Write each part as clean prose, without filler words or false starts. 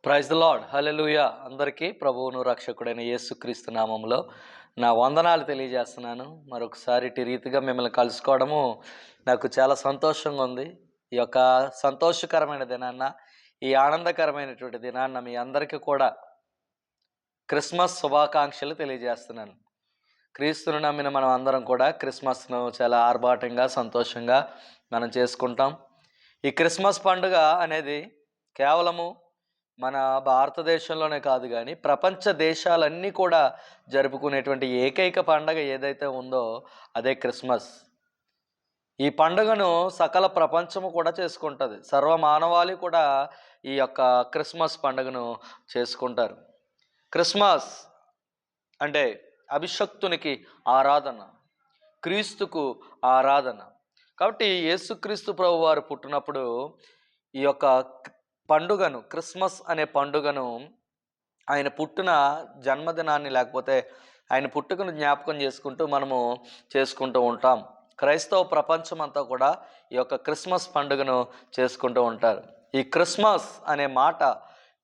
Praise the lord హల్లెలూయా. అందరికీ ప్రభువును రక్షకుడైన యేసుక్రీస్తు నామములో నా వందనాలు తెలియజేస్తున్నాను. మరొకసారి ఇటు రీతిగా మిమ్మల్ని కలుసుకోవడము నాకు చాలా సంతోషంగా ఉంది. ఈ యొక్క సంతోషకరమైన దినాన్న, ఈ ఆనందకరమైనటువంటి దినాన్న మీ అందరికీ కూడా క్రిస్మస్ శుభాకాంక్షలు తెలియజేస్తున్నాను. క్రీస్తును నమ్మిన మనం అందరం కూడా క్రిస్మస్ను చాలా ఆర్భాటంగా, సంతోషంగా మనం చేసుకుంటాం. ఈ క్రిస్మస్ పండుగ అనేది కేవలము మన భారతదేశంలోనే కాదు కానీ ప్రపంచ దేశాలన్నీ కూడా జరుపుకునేటువంటి ఏకైక పండగ ఏదైతే ఉందో అదే క్రిస్మస్. ఈ పండుగను సకల ప్రపంచము కూడా చేసుకుంటుంది. సర్వ మానవాళి కూడా ఈ యొక్క క్రిస్మస్ పండుగను చేసుకుంటారు. క్రిస్మస్ అంటే అభిషక్తునికి ఆరాధన, క్రీస్తుకు ఆరాధన. కాబట్టి యేసుక్రీస్తు ప్రభు వారు పుట్టినప్పుడు ఈ యొక్క పండుగను, క్రిస్మస్ అనే పండుగను, ఆయన పుట్టిన జన్మదినాన్ని లేకపోతే ఆయన పుట్టుకను జ్ఞాపకం చేసుకుంటూ మనము చేసుకుంటూ ఉంటాం. క్రైస్తవ ప్రపంచం అంతా కూడా ఈ యొక్క క్రిస్మస్ పండుగను చేసుకుంటూ ఉంటారు. ఈ క్రిస్మస్ అనే మాట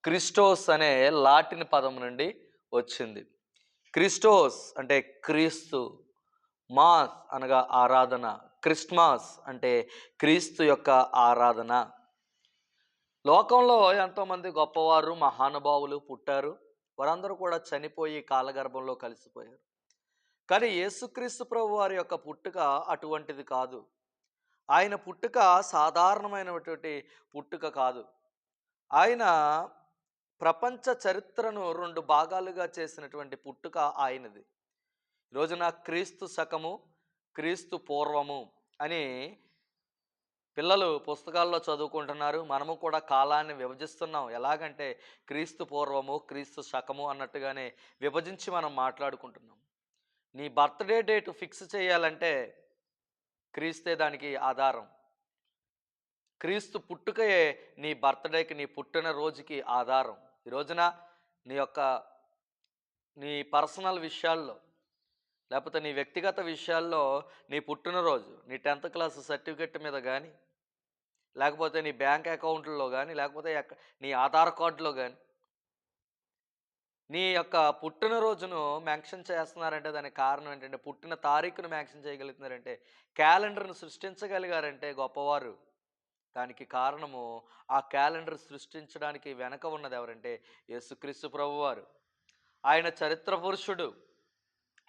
క్రిస్టోస్ అనే లాటిన్ పదం నుండి వచ్చింది. క్రిస్టోస్ అంటే క్రీస్తు, మాస్ అనగా ఆరాధన, క్రిస్మస్ అంటే క్రీస్తు యొక్క ఆరాధన. లోకంలో ఎంతోమంది గొప్పవారు, మహానుభావులు పుట్టారు. వారందరూ కూడా చనిపోయి కాలగర్భంలో కలిసిపోయారు. కానీ యేసుక్రీస్తు ప్రభు వారి యొక్క పుట్టుక అటువంటిది కాదు. ఆయన పుట్టుక సాధారణమైనటువంటి పుట్టుక కాదు. ఆయన ప్రపంచ చరిత్రను 2 భాగాలుగా చేసినటువంటి పుట్టుక ఆయనది. ఈ రోజున క్రీస్తు శకము, క్రీస్తు పూర్వము అని పిల్లలు పుస్తకాల్లో చదువుకుంటున్నారు. మనము కూడా కాలాన్ని విభజిస్తున్నాం. ఎలాగంటే క్రీస్తు పూర్వము, క్రీస్తు శకము అన్నట్టుగానే విభజించి మనం మాట్లాడుకుంటున్నాం. నీ బర్త్డే డేట్ ఫిక్స్ చేయాలంటే క్రీస్తే దానికి ఆధారం. క్రీస్తు పుట్టుకయే నీ బర్త్డేకి, నీ పుట్టిన రోజుకి ఆధారం. ఈ రోజున నీ పర్సనల్ విషయాల్లో, లేకపోతే నీ వ్యక్తిగత విషయాల్లో నీ పుట్టినరోజు, నీ 10th క్లాస్ సర్టిఫికెట్ మీద కానీ, లేకపోతే నీ బ్యాంక్ అకౌంట్లో కానీ, లేకపోతే నీ ఆధార్ కార్డులో కానీ నీ యొక్క పుట్టినరోజును మెన్షన్ చేస్తున్నారంటే దానికి కారణం ఏంటంటే, పుట్టిన తారీఖును మెన్షన్ చేయగలుగుతున్నారంటే, క్యాలెండర్ను సృష్టించగలిగారంటే గొప్పవారు. దానికి కారణము ఆ క్యాలెండర్ సృష్టించడానికి వెనక ఉన్నది ఎవరంటే యేసుక్రీస్తు ప్రభువారు. ఆయన చరిత్ర పురుషుడు.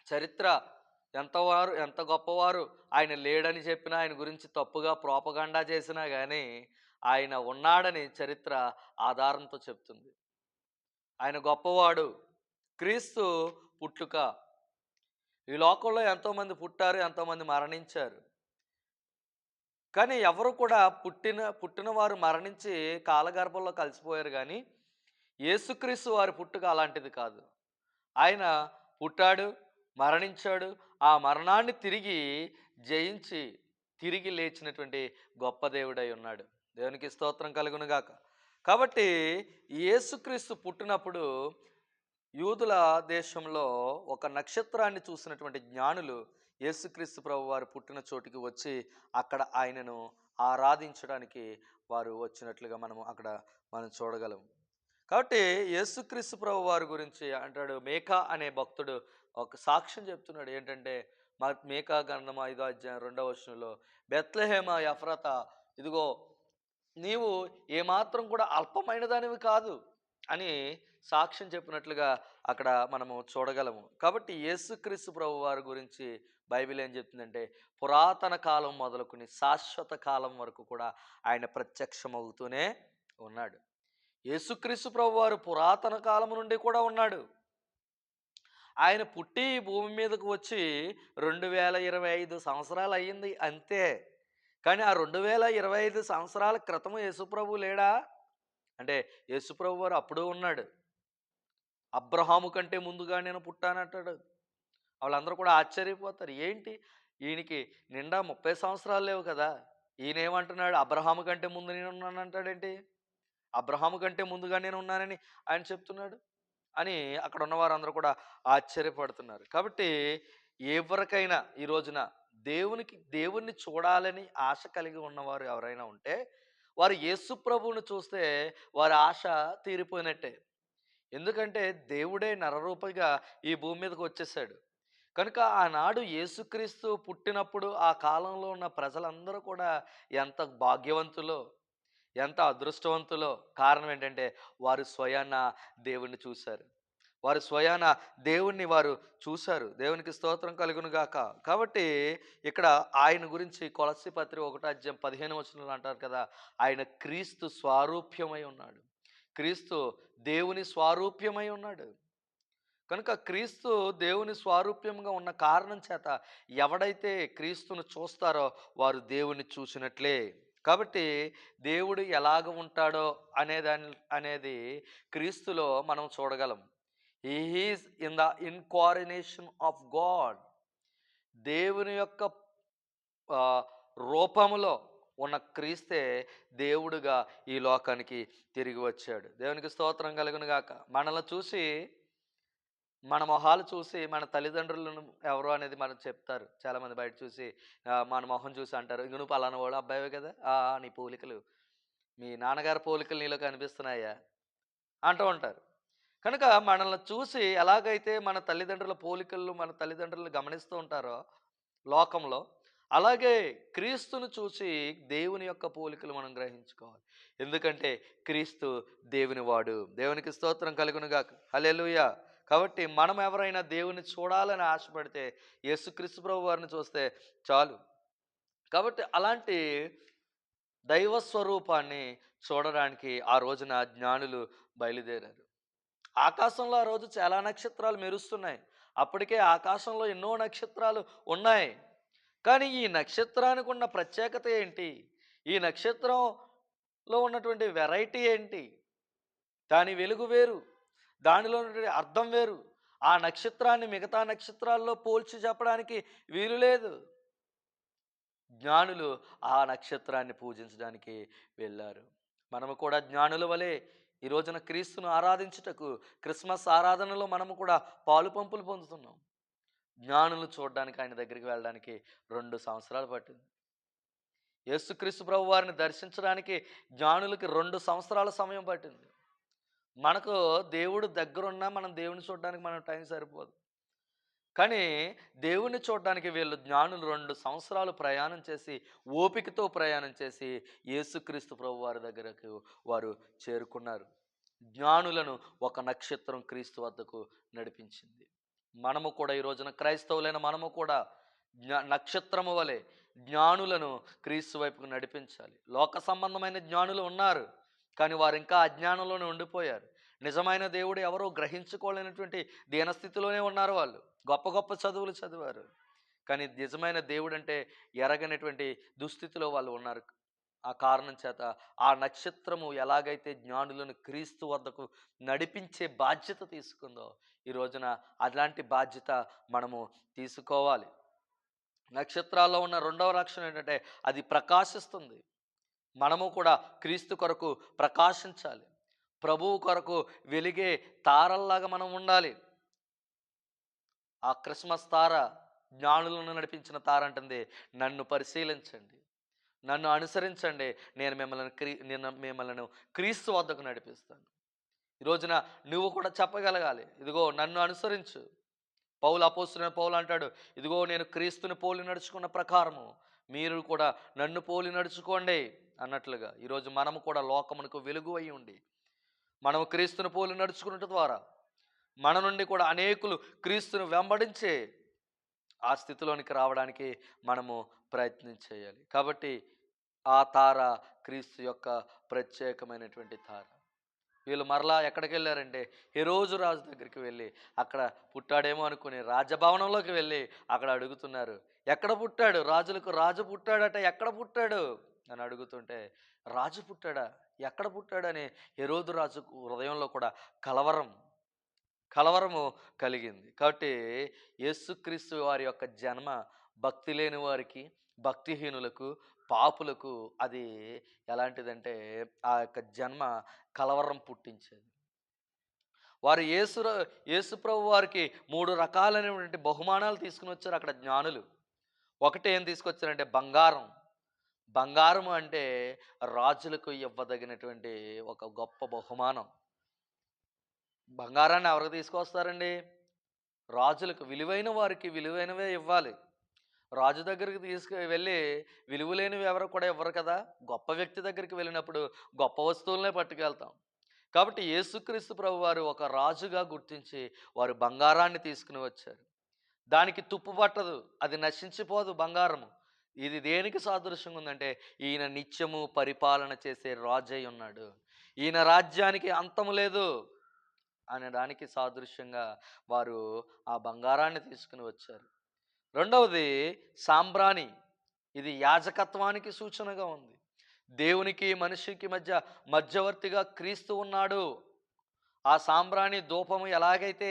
చరిత్ర ఎంత గొప్పవారు ఆయన లేడని చెప్పినా, ఆయన గురించి తప్పుగా ప్రోపగండా చేసినా కానీ ఆయన ఉన్నాడని చరిత్ర ఆధారంతో చెప్తుంది. ఆయన గొప్పవాడు. క్రీస్తు పుట్టుక. ఈ లోకంలో ఎంతోమంది పుట్టారు, ఎంతోమంది మరణించారు. కానీ ఎవరు కూడా పుట్టిన వారు మరణించి కాలగర్భంలో కలిసిపోయారు. కానీ యేసుక్రీస్తు వారి పుట్టుక అలాంటిది కాదు. ఆయన పుట్టాడు, మరణించాడు, ఆ మరణాన్ని తిరిగి జయించి తిరిగి లేచినటువంటి గొప్ప దేవుడై ఉన్నాడు. దేవునికి స్తోత్రం కలుగును గాక. కాబట్టి యేసుక్రీస్తు పుట్టినప్పుడు యూదుల దేశంలో ఒక నక్షత్రాన్ని చూసినటువంటి జ్ఞానులు యేసుక్రీస్తు ప్రభు వారు పుట్టిన చోటికి వచ్చి అక్కడ ఆయనను ఆరాధించడానికి వారు వచ్చినట్లుగా మనం చూడగలం. కాబట్టి యేసుక్రీస్తు ప్రభు వారి గురించి అంటాడు, మేకా అనే భక్తుడు ఒక సాక్ష్యం చెప్తున్నాడు. ఏంటంటే మేకా గ్రంథం 5వ అధ్యాయం 2వ వచనంలో, బెత్లెహేమ ఎఫ్రాత, ఇదిగో నీవు ఏమాత్రం కూడా అల్పమైన దానివి కాదు అని సాక్ష్యం చెప్పినట్లుగా అక్కడ మనము చూడగలము. కాబట్టి యేసుక్రీస్తు ప్రభు వారి గురించి బైబిల్ ఏం చెప్తుందంటే, పురాతన కాలం మొదలుకొని శాశ్వత కాలం వరకు కూడా ఆయన ప్రత్యక్షమవుతూనే ఉన్నాడు. యేసుక్రీస్తు ప్రభు వారు పురాతన కాలం నుండి కూడా ఉన్నాడు. ఆయన పుట్టి భూమి మీదకు వచ్చి 2025 సంవత్సరాలు అయ్యింది అంతే. కానీ ఆ 2025 సంవత్సరాల క్రితం యేసుప్రభు లేడా అంటే యేసుప్రభు వారు అప్పుడు ఉన్నాడు. అబ్రహాము కంటే ముందుగా నేను పుట్టానంటాడు. వాళ్ళందరూ కూడా ఆశ్చర్యపోతారు. ఏంటి ఈయనకి నిండా 30 సంవత్సరాలు లేవు కదా, ఈయన ఏమంటున్నాడు అబ్రహాము కంటే ముందు నేను ఉన్నానంటాడేంటి, అబ్రహాము కంటే ముందుగా నేను ఉన్నానని ఆయన చెప్తున్నాడు అని అక్కడ ఉన్న వారందరూ కూడా ఆశ్చర్యపడుతున్నారు. కాబట్టి ఎవరికైనా ఈ రోజున దేవుణ్ణి చూడాలని ఆశ కలిగి ఉన్నవారు ఎవరైనా ఉంటే వారు యేసు ప్రభువును చూస్తే వారి ఆశ తీరిపోయినట్టే. ఎందుకంటే దేవుడే నరరూపిగా ఈ భూమి మీదకి వచ్చేసాడు. కనుక ఆనాడు యేసుక్రీస్తు పుట్టినప్పుడు ఆ కాలంలో ఉన్న ప్రజలందరూ కూడా ఎంత భాగ్యవంతులో, ఎంత అదృష్టవంతులో. కారణం ఏంటంటే వారు స్వయాన దేవుణ్ణి చూశారు. వారు స్వయాన దేవుణ్ణి వారు చూశారు. దేవునికి స్తోత్రం కలుగును గాక. కాబట్టి ఇక్కడ ఆయన గురించి కొలస్సీ పత్రిక 1:15 అంటారు కదా! ఆయన క్రీస్తు స్వారూప్యమై ఉన్నాడు. క్రీస్తు దేవుని స్వారూప్యమై ఉన్నాడు. కనుక క్రీస్తు దేవుని స్వారూప్యంగా ఉన్న కారణం చేత ఎవడైతే క్రీస్తును చూస్తారో వారు దేవుని చూసినట్లే. కాబట్టి దేవుడు ఎలాగ ఉంటాడో అనేది క్రీస్తులో మనం చూడగలం. He is in the incarnation of god. దేవుని యొక్క ఆ, రూపములో ఉన్న క్రీస్తే దేవుడుగా ఈ లోకానికి తిరిగి వచ్చాడు. దేవునికి స్తోత్రం కలుగును గాక. మనల్ని చూసి మన మొహాలు చూసి మన తల్లిదండ్రులను ఎవరు అనేది మనకు చెప్తారు. చాలామంది బయట చూసి మన మొహం చూసి అంటారు, "ఇంక నువ్వు పలానా వాడు అబ్బాయివే కదా! నీ పోలికలు మీ నాన్నగారి పోలికలు నీలో కనిపిస్తున్నాయా?" అంటూ ఉంటారు. కనుక మనల్ని చూసి ఎలాగైతే మన తల్లిదండ్రుల పోలికలు మన తల్లిదండ్రులు గమనిస్తూ ఉంటారో లోకంలో, అలాగే క్రీస్తును చూసి దేవుని యొక్క పోలికలు మనం గ్రహించుకోవాలి. ఎందుకంటే క్రీస్తు దేవుని వాడు. దేవునికి స్తోత్రం కలుగును గాక. హల్లెలూయా. కాబట్టి మనం ఎవరైనా దేవుని చూడాలని ఆశపడితే యేసుక్రీస్తు ప్రభు వారిని చూస్తే చాలు. కాబట్టి అలాంటి దైవ స్వరూపాన్ని చూడడానికి ఆ రోజున జ్ఞానులు బయలుదేరారు. ఆకాశంలో ఆ రోజు చాలా నక్షత్రాలు మెరుస్తున్నాయి. అప్పటికే ఆకాశంలో ఎన్నో నక్షత్రాలు ఉన్నాయి. కానీ ఈ నక్షత్రానికి ఉన్న ప్రత్యేకత ఏంటి? ఈ నక్షత్రంలో ఉన్నటువంటి వెరైటీ ఏంటి? దాని వెలుగు వేరు. దానిలో ఉన్నటువంటి అర్థం వేరు. ఆ నక్షత్రాన్ని మిగతా నక్షత్రాల్లో పోల్చి చెప్పడానికి వీలు లేదు. జ్ఞానులు ఆ నక్షత్రాన్ని పూజించడానికి వెళ్ళారు. మనము కూడా జ్ఞానుల వలె ఈ రోజున క్రీస్తును ఆరాధించుటకు క్రిస్మస్ ఆరాధనలో మనము కూడా పాలు పంపులు పొందుతున్నాం. జ్ఞానులు చూడడానికి ఆయన దగ్గరికి వెళ్ళడానికి 2 సంవత్సరాలు పట్టింది. యేసుక్రీస్తు ప్రభు వారిని దర్శించడానికి జ్ఞానులకి 2 సంవత్సరాల సమయం పట్టింది. మనకు దేవుడు దగ్గరున్నా మనం దేవుని చూడడానికి మన టైం సరిపోదు. కానీ దేవుణ్ణి చూడడానికి వీళ్ళు జ్ఞానులు 2 సంవత్సరాలు ప్రయాణం చేసి, ఓపికతో ప్రయాణం చేసి యేసుక్రీస్తు ప్రభు వారి దగ్గరకు వారు చేరుకున్నారు. జ్ఞానులను ఒక నక్షత్రం క్రీస్తు వద్దకు నడిపించింది. మనము కూడా ఈ రోజున క్రైస్తవులైన మనము కూడా నక్షత్రము వలె జ్ఞానులను క్రీస్తు వైపుకు నడిపించాలి. లోక సంబంధమైన జ్ఞానులు ఉన్నారు, కానీ వారు ఇంకా అజ్ఞానంలోనే ఉండిపోయారు. నిజమైన దేవుడు ఎవరో గ్రహించుకోలేనటువంటి దీనస్థితిలోనే ఉన్నారు వాళ్ళు. గొప్ప గొప్ప చదువులు చదివారు, కానీ నిజమైన దేవుడు అంటే ఎరగనటువంటి దుస్థితిలో వాళ్ళు ఉన్నారు. ఆ కారణం చేత ఆ నక్షత్రము ఎలాగైతే జ్ఞానులను క్రీస్తు వద్దకు నడిపించే బాధ్యత తీసుకుందో, ఈ రోజున అలాంటి బాధ్యత మనము తీసుకోవాలి. నక్షత్రాల్లో ఉన్న రెండవ లక్షణం ఏంటంటే అది ప్రకాశిస్తుంది. మనము కూడా క్రీస్తు కొరకు ప్రకాశించాలి. ప్రభువు కొరకు వెలిగే తారల్లాగా మనం ఉండాలి. ఆ క్రిస్మస్ తార జ్ఞానులను నడిపించిన తార అంటుంది, నన్ను పరిశీలించండి, నన్ను అనుసరించండి, నేను మిమ్మల్ని క్రీస్తు వద్దకు నడిపిస్తాను. ఈ రోజున నువ్వు కూడా చెప్పగలగాలి, ఇదిగో నన్ను అనుసరించు. అపోస్తలుడైన పౌలు అంటాడు, ఇదిగో నేను క్రీస్తుని పోలి నడుచుకున్న ప్రకారము మీరు కూడా నన్ను పోలి నడుచుకోండి అన్నట్లుగా ఈరోజు మనము కూడా లోకమునకు వెలుగు అయి ఉండి మనము క్రీస్తుని పోలి నడుచుకున్నట్టు ద్వారా మన నుండి కూడా అనేకులు క్రీస్తును వెంబడించే ఆ స్థితిలోనికి రావడానికి మనము ప్రయత్నం చేయాలి. కాబట్టి ఆ తార క్రీస్తు యొక్క ప్రత్యేకమైనటువంటి తార. వీళ్ళు మరలా ఎక్కడికి వెళ్ళారంటే హెరోజు రాజు దగ్గరికి వెళ్ళి అక్కడ పుట్టాడేమో అనుకుని రాజభవనంలోకి వెళ్ళి అక్కడ అడుగుతున్నారు, ఎక్కడ పుట్టాడు? రాజులకు రాజు పుట్టాడట, ఎక్కడ పుట్టాడు అని అడుగుతుంటే, రాజు పుట్టాడా, ఎక్కడ పుట్టాడని హెరోదు రాజుకు హృదయంలో కూడా కలవరము కలిగింది. కాబట్టి యేసుక్రీస్తు వారి యొక్క జన్మ భక్తి లేని వారికి, భక్తిహీనులకు, పాపులకు అది ఎలాంటిదంటే ఆ యొక్క జన్మ కలవరం పుట్టించేది. వారు యేసు ప్రభు వారికి 3 రకాలైనటువంటి బహుమానాలు తీసుకుని వచ్చారు అక్కడ జ్ఞానులు. ఒకటి ఏం తీసుకొచ్చారంటే బంగారం, బంగారము అంటే రాజులకు ఇవ్వదగినటువంటి ఒక గొప్ప బహుమానం. బంగారాన్ని ఎవరికి తీసుకొస్తారండి? రాజులకు, విలువైన వారికి విలువైనవే ఇవ్వాలి. రాజు దగ్గరికి వెళ్ళి విలువలేనివి ఎవరు కూడా ఇవ్వరు కదా! గొప్ప వ్యక్తి దగ్గరికి వెళ్ళినప్పుడు గొప్ప వస్తువులనే పట్టుకెళ్తాం. కాబట్టి యేసుక్రీస్తు ప్రభువారు ఒక రాజుగా గుర్తించి వారు బంగారాన్ని తీసుకొని వచ్చారు. దానికి తుప్పు పట్టదు. అది నశించిపోదు బంగారము. ఇది దేనికి సాదృశ్యంగా ఉందంటే, ఈయన నిత్యము పరిపాలన చేసే రాజై ఉన్నాడు. ఈయన రాజ్యానికి అంతము లేదు అనడానికి సాదృశ్యంగా వారు ఆ బంగారాన్ని తీసుకొని వచ్చారు. రెండవది సాంబ్రాణి. ఇది యాజకత్వానికి సూచనగా ఉంది. దేవునికి మనిషికి మధ్యవర్తిగా క్రీస్తు ఉన్నాడు. ఆ సాంబ్రాణి ధూపము ఎలాగైతే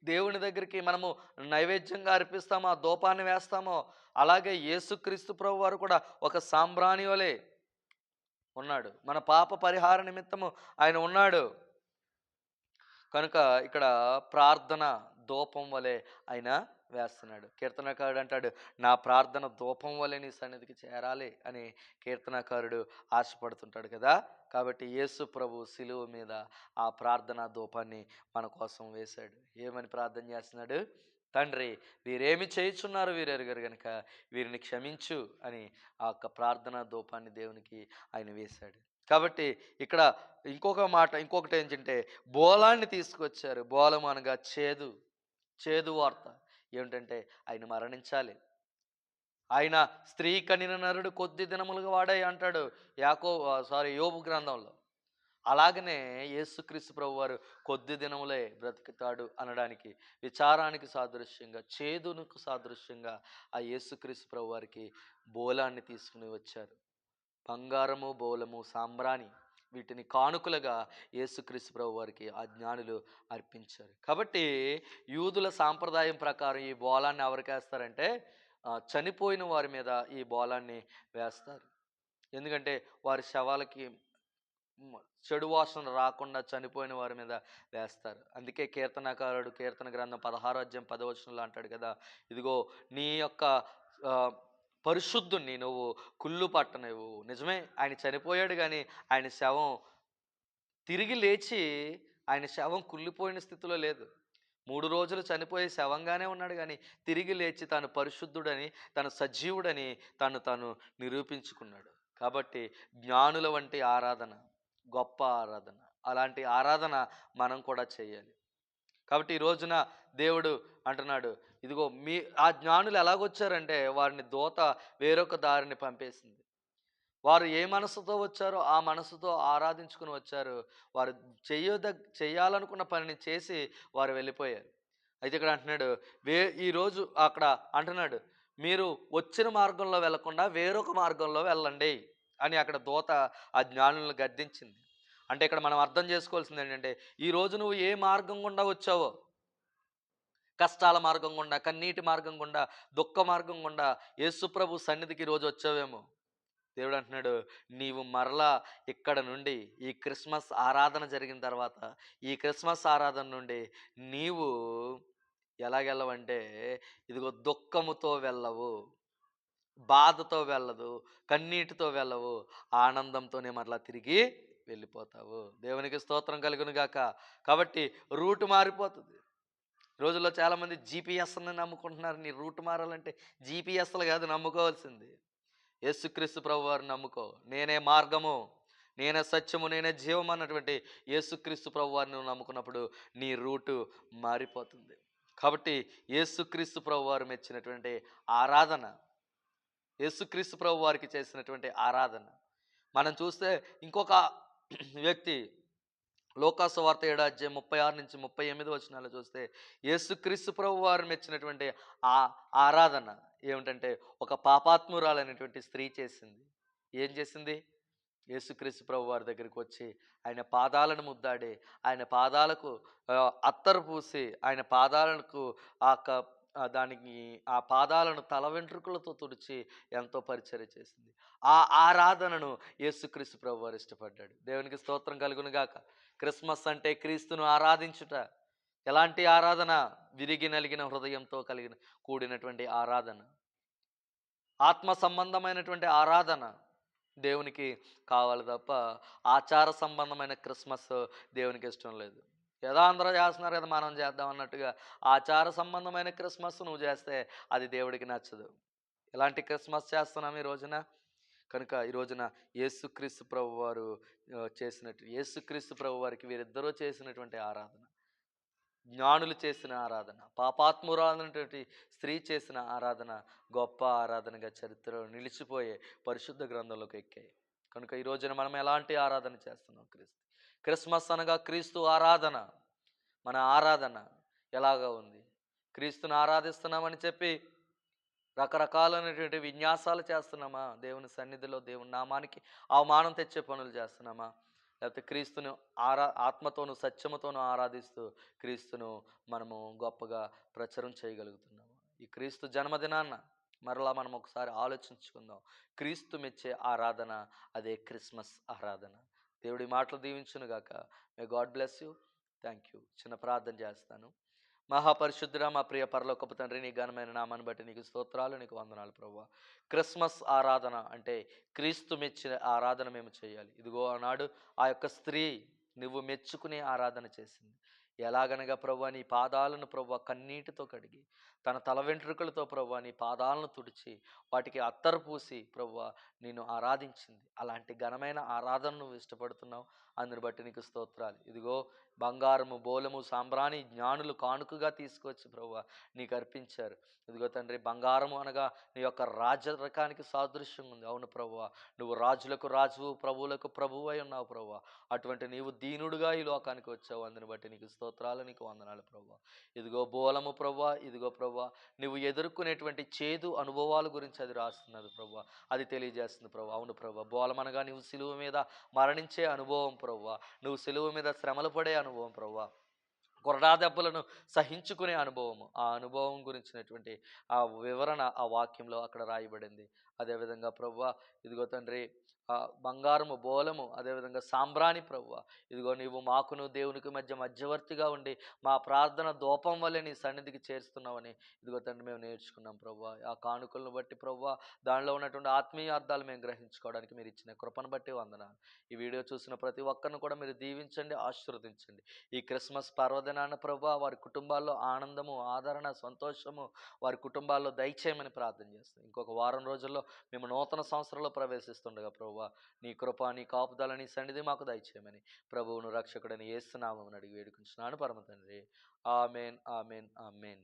దేవుని దగ్గరికి మనము నైవేద్యంగా అర్పిస్తామో, ఆ ధూపాన్ని వేస్తామో, అలాగే యేసుక్రీస్తు ప్రభువారు కూడా ఒక సాంబ్రాణి వలె ఉన్నాడు. మన పాప పరిహార నిమిత్తము ఆయన ఉన్నాడు. కనుక ఇక్కడ ప్రార్థన ధూపం వలె ఆయన వేస్తున్నాడు. కీర్తనకారుడు అంటాడు, నా ప్రార్థన ధూపం వలె నీ సన్నిధికి చేరాలి అని కీర్తనకారుడు ఆశపడుతుంటాడు కదా. కాబట్టి యేసు ప్రభు శిలువ మీద ఆ ప్రార్థనా ధూపాన్ని మన కోసం వేశాడు. ఏమని ప్రార్థన చేస్తున్నాడు? తండ్రి, వీరేమి చేయుచున్నారు వీరు ఎరుగరు గనుక వీరిని క్షమించు అని ఆ యొక్క ప్రార్థనా ధూపాన్ని దేవునికి ఆయన వేశాడు. కాబట్టి ఇక్కడ ఇంకొకటి ఏంటంటే బోలాన్ని తీసుకొచ్చారు. బోలం అనగా చేదు, చేదు వార్త ఏమిటంటే ఆయన మరణించాలి. ఆయన స్త్రీ కనిన నరుడు కొద్ది దినములుగా వాడే అంటాడు యోబు గ్రంథంలో. అలాగనే యేసుక్రీస్తు ప్రభువారు కొద్ది దినములే బ్రతుకుతాడు అనడానికి, విచారానికి సాదృశ్యంగా, చేదునకు సాదృశ్యంగా ఆ యేసుక్రీస్తు ప్రభువారికి బోలాన్ని తీసుకుని వచ్చారు. బంగారము, బోలము, సాంబ్రాణి వీటిని కానుకలుగా యేసుక్రీస్తు ప్రభువారికి ఆ జ్ఞానులు అర్పించారు. కాబట్టి యూదుల సాంప్రదాయం ప్రకారం ఈ బోలాన్ని ఎవరికి వేస్తారంటే చనిపోయిన వారి మీద ఈ బోలాన్ని వేస్తారు. ఎందుకంటే వారి శవాలకి చెడు వాసన రాకుండా చనిపోయిన వారి మీద వేస్తారు. అందుకే కీర్తనకారుడు కీర్తన గ్రంథం 16వ అధ్యాయం 10వ వచనంలో అంటాడు కదా, ఇదిగో నీ యొక్క పరిశుద్ధుణ్ణి నువ్వు కుళ్ళు పట్టనివ్వు. నిజమే, ఆయన చనిపోయాడు, కానీ ఆయన శవం తిరిగి లేచి ఆయన శవం కుళ్ళిపోయిన స్థితిలో లేదు. 3 రోజులు చనిపోయి శవంగానే ఉన్నాడు, కానీ తిరిగి లేచి తాను పరిశుద్ధుడని, తను సజీవుడని తాను నిరూపించుకున్నాడు. కాబట్టి జ్ఞానుల వంటి ఆరాధన గొప్ప ఆరాధన. అలాంటి ఆరాధన మనం కూడా చేయాలి. కాబట్టి ఈ రోజున దేవుడు అంటున్నాడు, ఇదిగో ఆ జ్ఞానులు ఎలాగొచ్చారంటే వారిని దూత వేరొక దారిని పంపేసింది. వారు ఏ మనసుతో వచ్చారో ఆ మనసుతో ఆరాధించుకుని వచ్చారు. వారు చేయాలనుకున్న పనిని చేసి వారు వెళ్ళిపోయారు. అయితే ఇక్కడ అంటున్నాడు, ఈరోజు అక్కడ అంటున్నాడు, మీరు వచ్చిన మార్గంలో వెళ్లకుండా వేరొక మార్గంలో వెళ్ళండి అని అక్కడ దూత ఆ జ్ఞానులను గద్దించింది. అంటే ఇక్కడ మనం అర్థం చేసుకోవాల్సింది ఏంటంటే, ఈరోజు నువ్వు ఏ మార్గం గుండా వచ్చావో, కష్టాల మార్గం గుండా, కన్నీటి మార్గం గుండా, దుఃఖ మార్గం గుండా యేసుప్రభు సన్నిధికి ఈరోజు వచ్చావేమో, దేవుడు అంటున్నాడు, నీవు మరలా ఇక్కడ నుండి ఈ క్రిస్మస్ ఆరాధన జరిగిన తర్వాత ఈ క్రిస్మస్ ఆరాధన నుండి నీవు ఎలాగెళ్ళవంటే, ఇదిగో దుఃఖముతో వెళ్ళవు, బాధతో వెళ్ళదు, కన్నీటితో వెళ్ళవు, ఆనందంతోనే మరలా తిరిగి వెళ్ళిపోతావు. దేవునికి స్తోత్రం కలుగును గాక. కాబట్టి రూటు మారిపోతుంది. రోజుల్లో చాలామంది జీపీఎస్ని నమ్ముకుంటున్నారు. నీ రూట్ మారాలంటే జీపీఎస్లు కాదు నమ్ముకోవాల్సింది, యేసుక్రీస్తు ప్రభువారిని నమ్ముకో. నేనే మార్గము, నేనే సత్యము, నేనే జీవం అన్నటువంటి యేసుక్రీస్తు ప్రభువారిని నువ్వు నమ్ముకున్నప్పుడు నీ రూటు మారిపోతుంది. కాబట్టి యేసుక్రీస్తు ప్రభువారు మెచ్చినటువంటి ఆరాధన, యేసుక్రీస్తు ప్రభువారికి చేసినటువంటి ఆరాధన మనం చూస్తే, ఇంకొక వ్యక్తి లోకాసు వార్త 7వ అధ్యాయం 36 నుంచి 38 వచనాలు చూస్తే, యేసుక్రీస్తు ప్రభువారు మెచ్చినటువంటి ఆ ఆరాధన ఏమిటంటే, ఒక పాపాత్మురాలైనటువంటి స్త్రీ చేసింది. ఏం చేసింది? యేసుక్రీస్తు ప్రభువారి దగ్గరికి వచ్చి ఆయన పాదాలను ముద్దాడి, ఆయన పాదాలకు అత్తరు పూసి, ఆయన పాదాలకు దానికి ఆ పాదాలను తల వెంట్రుకలతో తుడిచి ఎంతో పరిచర్య చేసింది. ఆ ఆరాధనను యేసుక్రీస్తు ప్రభువారు ఇష్టపడ్డాడు. దేవునికి స్తోత్రం కలుగును గాక. క్రిస్మస్ అంటే క్రీస్తును ఆరాధించుట. ఎలాంటి ఆరాధన? విరిగి నలిగిన హృదయంతో కూడినటువంటి ఆరాధన, ఆత్మ సంబంధమైనటువంటి ఆరాధన. దేవునికి కావాలి తప్ప ఆచార సంబంధమైన క్రిస్మస్ దేవునికి ఇష్టం లేదు. ఏదో అందరూ చేస్తున్నారు కదా! మనం చేద్దాం అన్నట్టుగా ఆచార సంబంధమైన క్రిస్మస్ నువ్వు చేస్తే అది దేవుడికి నచ్చదు. ఎలాంటి క్రిస్మస్ చేస్తున్నాం ఈ రోజున? కనుక ఈ రోజున యేసుక్రీస్తు ప్రభువారు యేసుక్రీస్తు ప్రభువారికి వీరిద్దరూ చేసినటువంటి ఆరాధన, జ్ఞానులు చేసిన ఆరాధన, పాపాత్మురాలైనటువంటి స్త్రీ చేసిన ఆరాధన గొప్ప ఆరాధనగా చరిత్రలో నిలిచిపోయే పరిశుద్ధ గ్రంథంలోకి ఎక్కాయి. కనుక ఈ రోజున మనం ఎలాంటి ఆరాధన చేస్తున్నాం? క్రిస్మస్ అనగా క్రీస్తు ఆరాధన. మన ఆరాధన ఎలాగా ఉంది? క్రీస్తుని ఆరాధిస్తున్నామని చెప్పి రకరకాలైనటువంటి విన్యాసాలు చేస్తున్నామా? దేవుని సన్నిధిలో దేవుని నామానికి అవమానం తెచ్చే పనులు చేస్తున్నామా? లేకపోతే క్రీస్తును ఆత్మతోను సత్యముతోను ఆరాధిస్తూ క్రీస్తును మనము గొప్పగా ప్రచారం చేయగలుగుతున్నాము. ఈ క్రీస్తు జన్మదినాన్న మరలా మనం ఒకసారి ఆలోచించుకుందాం. క్రీస్తు మెచ్చే ఆరాధన అదే క్రిస్మస్ ఆరాధన. దేవుడి మాటలు దీవించును గాక. May God bless you. Thank you. చిన్న ప్రార్థన చేస్తాను. మహాపరిశుద్ధుడా మా ప్రియ పరలోకపు తండ్రి, నీ ఘనమైన నామాన్ని బట్టి నీకు స్తోత్రాలు, నీకు వందనాలు ప్రభువా. క్రిస్మస్ ఆరాధన అంటే క్రీస్తు మెచ్చిన ఆరాధన మేము చేయాలి. ఇదిగో ఆనాడు ఆ యొక్క స్త్రీ నువ్వు మెచ్చుకునే ఆరాధన చేసింది. ఎలాగనగా ప్రభువా, నీ పాదాలను ప్రభువా కన్నీటితో కడిగి, తన తల వెంట్రుకలతో ప్రభువా నీ పాదాలను తుడిచి, వాటికి అత్తరు పూసి ప్రభువా నిన్ను ఆరాధించింది. అలాంటి ఘనమైన ఆరాధన నువ్వు ఇష్టపడుతున్నావు. అందుని బట్టి నీకు స్తోత్రాలు. ఇదిగో బంగారము, బోలము, సాంబ్రాణి జ్ఞానులు కానుకగా తీసుకొచ్చి ప్రభువా నీకు అర్పించారు. ఇదిగో తండ్రి, బంగారము అనగా నీ యొక్క రాజరకానికి సాదృశ్యం ఉంది. అవును ప్రభువా, నువ్వు రాజులకు రాజువు, ప్రభువులకు ప్రభువు అయి ఉన్నావు ప్రభువా. అటువంటి నీవు దీనుడుగా ఈ లోకానికి వచ్చావు. అందుని బట్టి నీకు స్తోత్రాలు, నీకు వందనాలు ప్రభువా. ఇదిగో బోలము ప్రభువా, ఇదిగో ప్రభువా నువ్వు ఎదుర్కొనేటువంటి చేదు అనుభవాల గురించి అది రాస్తున్నది ప్రభువా. అది తెలియజేస్తుంది ప్రభువా. అవును ప్రభువా, బోలమనగా నువ్వు సిలువ మీద మరణించే అనుభవం ప్రభువా. నువ్వు సిలువ మీద శ్రమలు పడే అనుభవం ప్రభువా. కొరడా దెబ్బలను సహించుకునే అనుభవము, ఆ అనుభవం గురించినటువంటి ఆ వివరణ ఆ వాక్యంలో అక్కడ రాయబడింది. అదేవిధంగా ప్రభువా ఇదిగో తండ్రి, బంగారము బోలము, అదేవిధంగా సాంబ్రాణి ప్రభువా, ఇదిగో నీవు మాకును దేవునికి మధ్య మధ్యవర్తిగా ఉండి మా ప్రార్థన దూపం వల్లే నీ సన్నిధికి చేరుస్తున్నావని ఇదిగో తండ్రి మేము నేర్చుకున్నాం ప్రభువా. ఆ కానుకలను బట్టి ప్రభువా దానిలో ఉన్నటువంటి ఆత్మీయ అర్థాలు మేము గ్రహించుకోవడానికి మీరు ఇచ్చిన కృపను బట్టి వందనాలు. ఈ వీడియో చూసిన ప్రతి ఒక్కరిని కూడా మీరు దీవించండి, ఆశీర్వదించండి. ఈ క్రిస్మస్ పర్వదినాన ప్రభువా వారి కుటుంబాల్లో ఆనందము, ఆదరణ, సంతోషము వారి కుటుంబాల్లో దయచేయమని ప్రార్థన చేస్తాం. ఇంకొక వారం రోజుల్లో మేము నూతన సంవత్సరంలో ప్రవేశిస్తుండగా ప్రభువా నీ కృప, నీ కాపుదల, నీ సన్నిధి మాకు దయచేయమని ప్రభువును రక్షకుడని యేసు నామమున అడిగి వేడుకుంటున్నాను పరమ తండ్రి. ఆమేన్, ఆమేన్, ఆమేన్.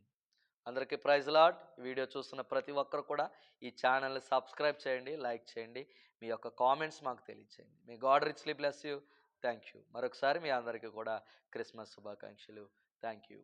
అందరికీ ప్రైజ్ లార్డ్. వీడియో చూస్తున్న ప్రతి ఒక్కరు కూడా ఈ ఛానల్ని సబ్స్క్రైబ్ చేయండి, లైక్ చేయండి, మీ యొక్క కామెంట్స్ మాకు తెలియచేయండి. May god richly bless you. Thank you. మరొకసారి మీ అందరికీ కూడా క్రిస్మస్ శుభాకాంక్షలు. Thank you.